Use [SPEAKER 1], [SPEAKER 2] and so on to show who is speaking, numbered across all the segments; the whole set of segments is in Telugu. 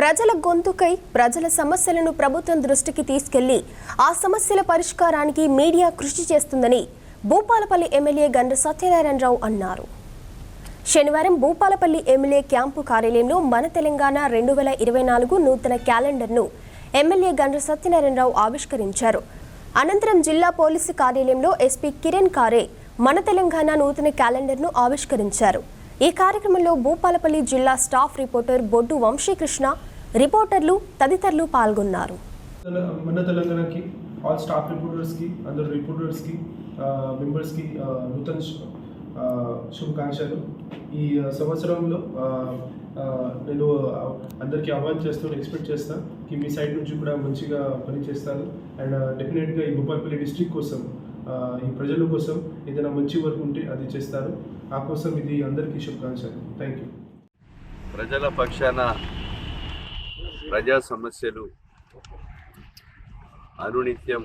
[SPEAKER 1] ప్రజల గొంతుకై ప్రజల సమస్యలను ప్రభుత్వం దృష్టికి తీసుకెళ్లి ఆ సమస్యల పరిష్కారానికి మీడియా కృషి చేస్తుందని భూపాలపల్లి ఎమ్మెల్యే గండ్ర సత్యనారాయణరావు అన్నారు. శనివారం భూపాలపల్లి ఎమ్మెల్యే క్యాంపు కార్యాలయంలో మన తెలంగాణ 2024 నూతన క్యాలెండర్ను ఎమ్మెల్యే గండ్ర సత్యనారాయణరావు ఆవిష్కరించారు. అనంతరం జిల్లా పోలీసు కార్యాలయంలో ఎస్పీ కిరణ్ కారే మన తెలంగాణ నూతన క్యాలెండర్ను ఆవిష్కరించారు. ఈ కార్యక్రమంలో భూపాలపల్లి జిల్లా స్టాఫ్ రిపోర్టర్ బొడ్డు వంశీకృష్ణ, రిపోర్టర్లు తదితరులు పాల్గొన్నారు.
[SPEAKER 2] మన తెలంగాణకి ఆల్ స్టాఫ్ రిపోర్టర్స్కి, అందరు రిపోర్టర్స్కి, మెంబర్స్కి నూతన శుభాకాంక్షలు. ఈ సంవత్సరంలో నేను అందరికీ ఆహ్వానం చేస్తాను, ఎక్స్పెక్ట్ చేస్తాను कि మీ సైడ్ నుంచి కూడా మంచిగా పనిచేస్తారు. అండ్ డెఫినెట్గా ఈ భూపాలపల్లి డిస్ట్రిక్ట్ కోసం, ఈ ప్రజల కోసం ఏదైనా మంచి వర్క్ ఉంటే అది చేస్తారు. ఆ కోసం ఇది అందరికీ శుభాకాంక్షలు. Thank you.
[SPEAKER 3] ప్రజల పక్షాన ప్రజా సమస్యలు అనునిత్యం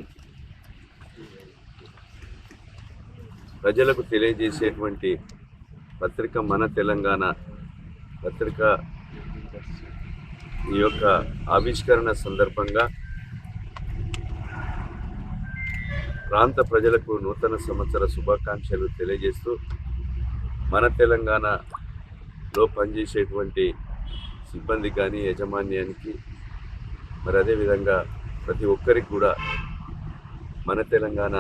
[SPEAKER 3] ప్రజలకు తెలియజేసేటువంటి పత్రిక మన తెలంగాణ పత్రిక ఈ యొక్క ఆవిష్కరణ సందర్భంగా ప్రాంత ప్రజలకు నూతన సంవత్సర శుభాకాంక్షలు తెలియజేస్తూ మన తెలంగాణలో పనిచేసేటువంటి సిబ్బంది కానీ యాజమాన్యానికి మరి అదేవిధంగా ప్రతి ఒక్కరికి కూడా మన తెలంగాణ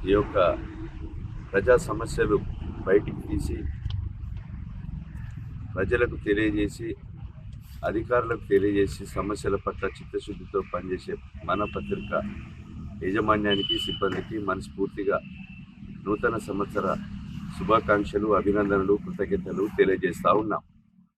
[SPEAKER 3] ఈ యొక్క ప్రజా సమస్యలు బయటికి తీసి ప్రజలకు తెలియజేసి అధికారులకు తెలియజేసి సమస్యల పట్ల చిత్తశుద్ధితో పనిచేసే మన పత్రిక యాజమాన్యానికి, సిబ్బందికి మనస్ఫూర్తిగా నూతన సంవత్సర శుభాకాంక్షలు, అభినందనలు, కృతజ్ఞతలు తెలియజేస్తూ ఉన్నాం.